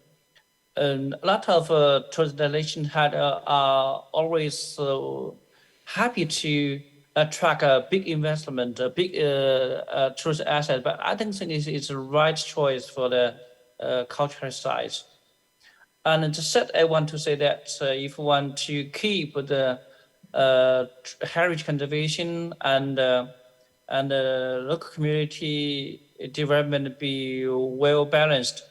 And a lot of tourist destinations are always happy to attract a big investment, a big tourist asset. But I don't think it's the right choice for the cultural side. And just I want to say that if we want to keep the heritage conservation and local community development be well balanced.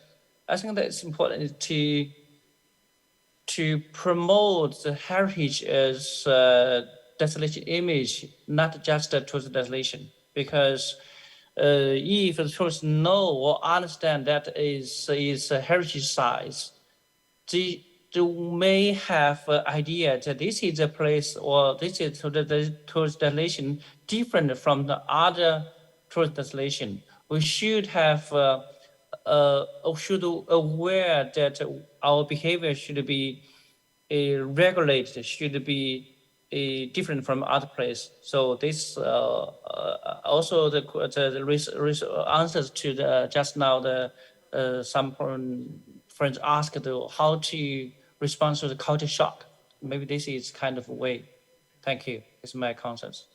I think that it's important to promote the heritage as desolation image, not just a tourist destination. Because if the tourists know or understand that is a heritage site, they may have an idea that this is a place or this is the tourist destination different from the other tourist destination. We should have should aware that our behavior should be regulated, should be different from other place. So this also the answers to the just now the some friends asked how to respond to the culture shock. Maybe this is kind of a way. Thank you. It's my concepts.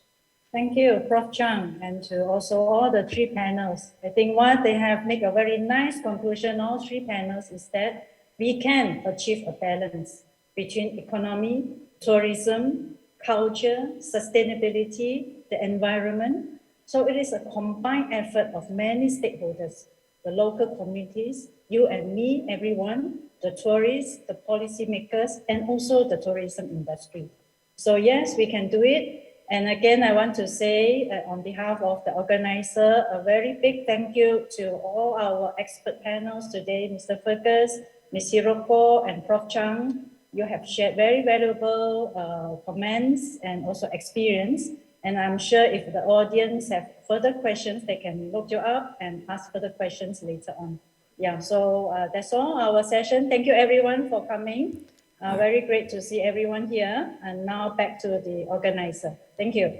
Thank you, Prof. Chang, and to also all the three panels. I think what they have made a very nice conclusion, all three panels, is that we can achieve a balance between economy, tourism, culture, sustainability, the environment. So it is a combined effort of many stakeholders, the local communities, you and me, everyone, the tourists, the policymakers, and also the tourism industry. So yes, we can do it. And again, I want to say on behalf of the organizer, a very big thank you to all our expert panels today, Mr. Fergus, Ms. Hiroko, and Prof. Chang. You have shared very valuable comments and also experience. And I'm sure if the audience have further questions, they can look you up and ask further questions later on. Yeah, so that's all our session. Thank you everyone for coming. Very great to see everyone here. And now back to the organizer. Thank you.